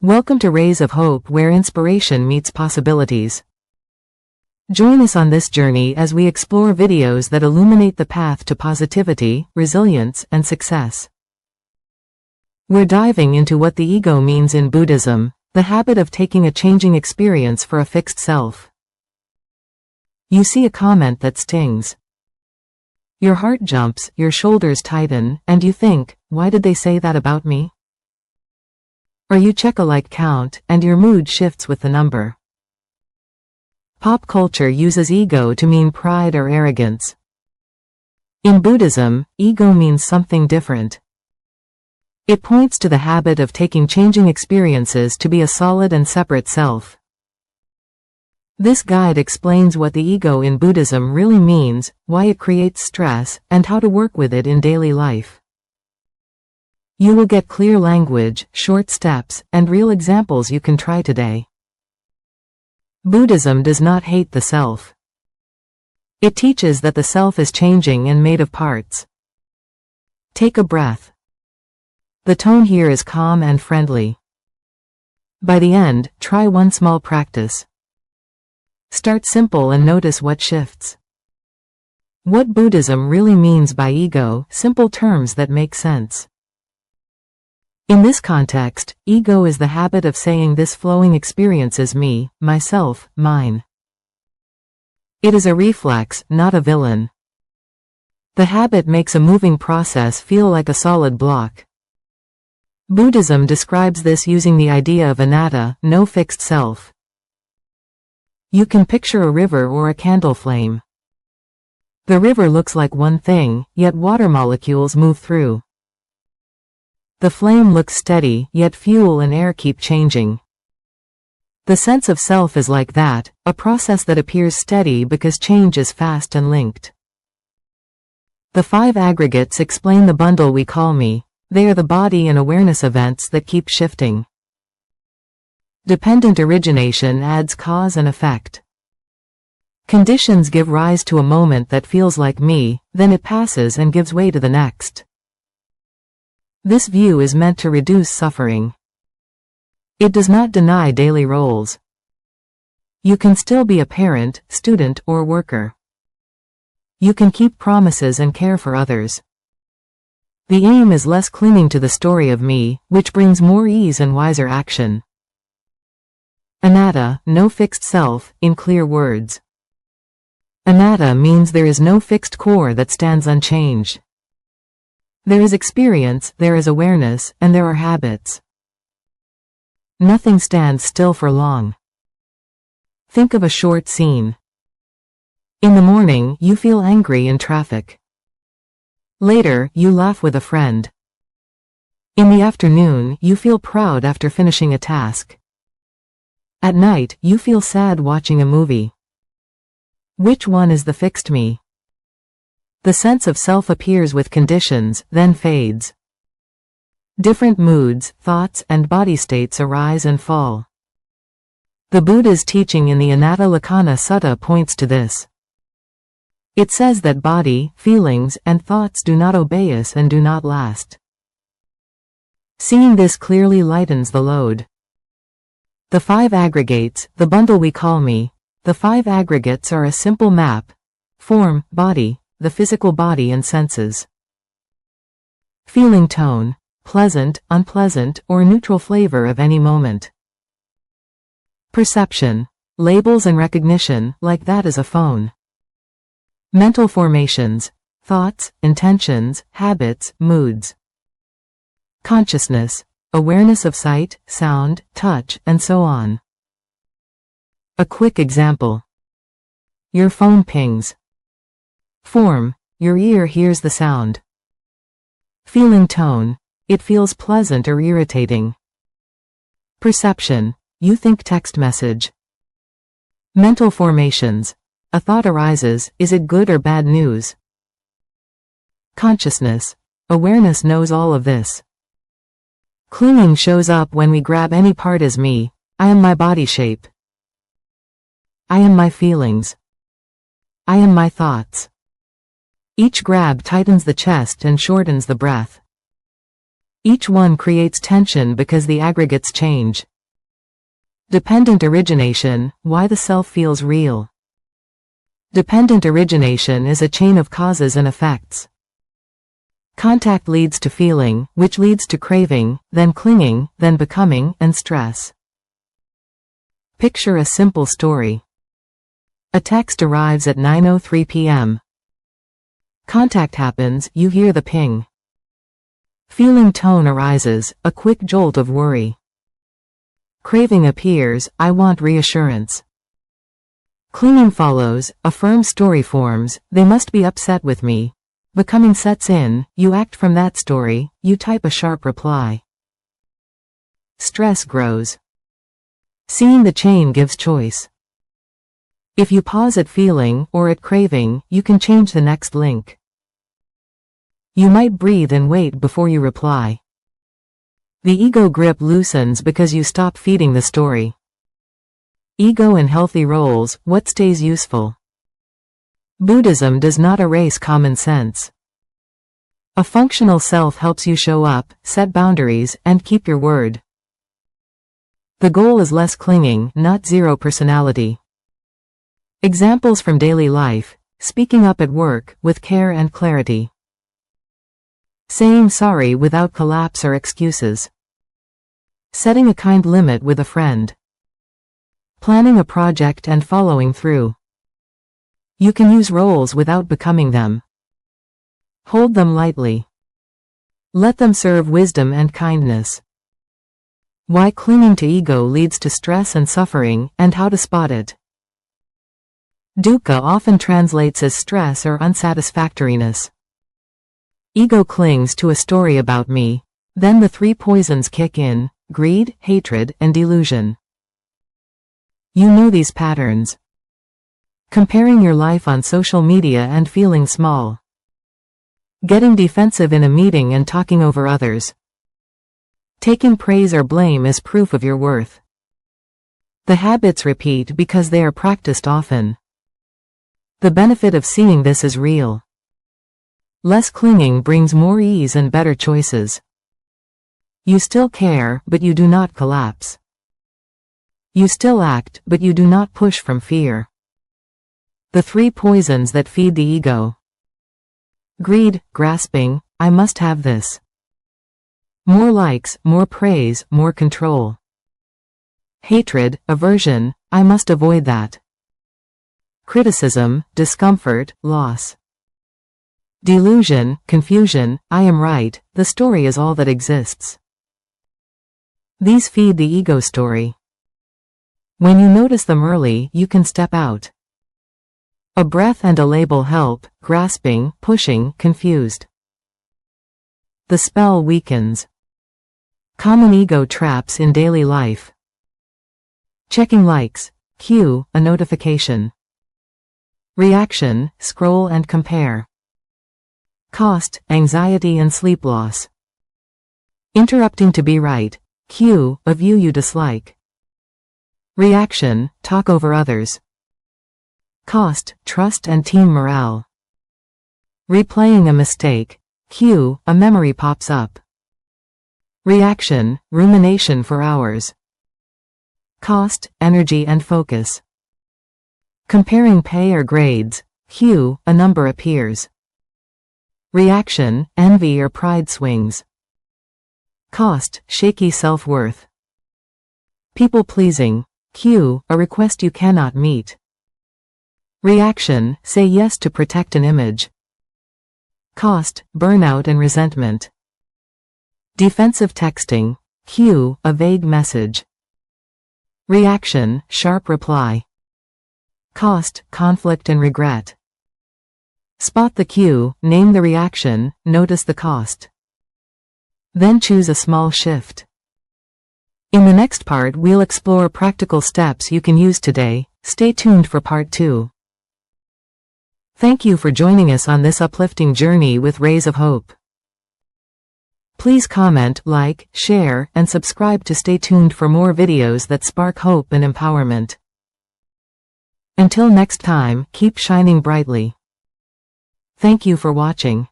Welcome to Rays of Hope, where inspiration meets possibilities. Join us on this journey as we explore videos that illuminate the path to positivity, resilience, and success. We're diving into what the ego means in Buddhism, the habit of taking a changing experience for a fixed self. You see a comment that stings. Your heart jumps, your shoulders tighten, and you think, why did they say that about me? Or you check a like count, and your mood shifts with the number. Pop culture uses ego to mean pride or arrogance. In Buddhism, ego means something different. It points to the habit of taking changing experiences to be a solid and separate self. This guide explains what the ego in Buddhism really means, why it creates stress, and how to work with it in daily life. You will get clear language, short steps, and real examples you can try today. Buddhism does not hate the self. It teaches that the self is changing and made of parts. Take a breath. The tone here is calm and friendly. By the end, try one small practice. Start simple and notice what shifts. What Buddhism really means by ego, simple terms that make sense. In this context, ego is the habit of saying this flowing experience is me, myself, mine. It is a reflex, not a villain. The habit makes a moving process feel like a solid block. Buddhism describes this using the idea of anatta, no fixed self. You can picture a river or a candle flame. The river looks like one thing, yet water molecules move through. The flame looks steady, yet fuel and air keep changing. The sense of self is like that, a process that appears steady because change is fast and linked. The 5 aggregates explain the bundle we call me. They are the body and awareness events that keep shifting. Dependent origination adds cause and effect. Conditions give rise to a moment that feels like me, then it passes and gives way to the next. This view is meant to reduce suffering. It does not deny daily roles. You can still be a parent, student, or worker. You can keep promises and care for others. The aim is less clinging to the story of me, which brings more ease and wiser action. Anatta, no fixed self, in clear words. Anatta means there is no fixed core that stands unchanged. There is experience, there is awareness, and there are habits. Nothing stands still for long. Think of a short scene. In the morning, you feel angry in traffic. Later, you laugh with a friend. In the afternoon, you feel proud after finishing a task. At night, you feel sad watching a movie. Which one is the fixed me? The sense of self appears with conditions, then fades. Different moods, thoughts, and body states arise and fall. The Buddha's teaching in the Anatta Lakkhana Sutta points to this. It says that body, feelings, and thoughts do not obey us and do not last. Seeing this clearly lightens the load. The 5 aggregates, the bundle we call me. The 5 aggregates are a simple map. Form, body, the physical body and senses. Feeling tone, pleasant, unpleasant, or neutral flavor of any moment. Perception, labels and recognition, like that is a phone. Mental formations, thoughts, intentions, habits, moods. Consciousness, awareness of sight, sound, touch, and so on. A quick example. Your phone pings. Form, your ear hears the sound. Feeling tone, it feels pleasant or irritating. Perception, you think text message. Mental formations, a thought arises, is it good or bad news? Consciousness, awareness knows all of this. Clinging shows up when we grab any part as me. I am my body shape. I am my feelings. I am my thoughts. Each grab tightens the chest and shortens the breath. Each one creates tension because the aggregates change. Dependent origination, why the self feels real. Dependent origination is a chain of causes and effects. Contact leads to feeling, which leads to craving, then clinging, then becoming, and stress. Picture a simple story. A text arrives at 9:03 p.m. Contact happens, you hear the ping. Feeling tone arises, a quick jolt of worry. Craving appears, I want reassurance. Clinging follows, a firm story forms, they must be upset with me. Becoming sets in, you act from that story, you type a sharp reply. Stress grows. Seeing the chain gives choice. If you pause at feeling or at craving, you can change the next link. You might breathe and wait before you reply. The ego grip loosens because you stop feeding the story. Ego and healthy roles, what stays useful? Buddhism does not erase common sense. A functional self helps you show up, set boundaries, and keep your word. The goal is less clinging, not zero personality. Examples from daily life: speaking up at work, with care and clarity. Saying sorry without collapse or excuses. Setting a kind limit with a friend. Planning a project and following through. You can use roles without becoming them. Hold them lightly. Let them serve wisdom and kindness. Why clinging to ego leads to stress and suffering, and how to spot it. Dukkha often translates as stress or unsatisfactoriness. Ego clings to a story about me. Then the three poisons kick in: greed, hatred, and delusion. You know these patterns. Comparing your life on social media and feeling small. Getting defensive in a meeting and talking over others. Taking praise or blame as proof of your worth. The habits repeat because they are practiced often. The benefit of seeing this is real. Less clinging brings more ease and better choices. You still care, but you do not collapse. You still act, but you do not push from fear. The three poisons that feed the ego. Greed, grasping, I must have this. More likes, more praise, more control. Hatred, aversion, I must avoid that. Criticism, discomfort, loss. Delusion, confusion, I am right, the story is all that exists. These feed the ego story. When you notice them early, you can step out. A breath and a label help: grasping, pushing, confused. The spell weakens. Common ego traps in daily life. Checking likes. Cue, a notification. Reaction, scroll and compare. Cost, anxiety and sleep loss. Interrupting to be right. Cue, a view you dislike. Reaction, talk over others. Cost, trust and team morale. Replaying a mistake. Cue, a memory pops up. Reaction, rumination for hours. Cost, energy and focus. Comparing pay or grades. Cue, a number appears. Reaction, envy or pride swings. Cost, shaky self-worth. People-pleasing. Cue, a request you cannot meet. Reaction, say yes to protect an image. Cost, burnout and resentment. Defensive texting. Cue, a vague message. Reaction, sharp reply. Cost, conflict and regret. Spot the cue, name the reaction, notice the cost. Then choose a small shift. In the next part we'll explore practical steps you can use today. Stay tuned for part 2. Thank you for joining us on this uplifting journey with Rays of Hope. Please comment, like, share, and subscribe to stay tuned for more videos that spark hope and empowerment. Until next time, keep shining brightly. Thank you for watching.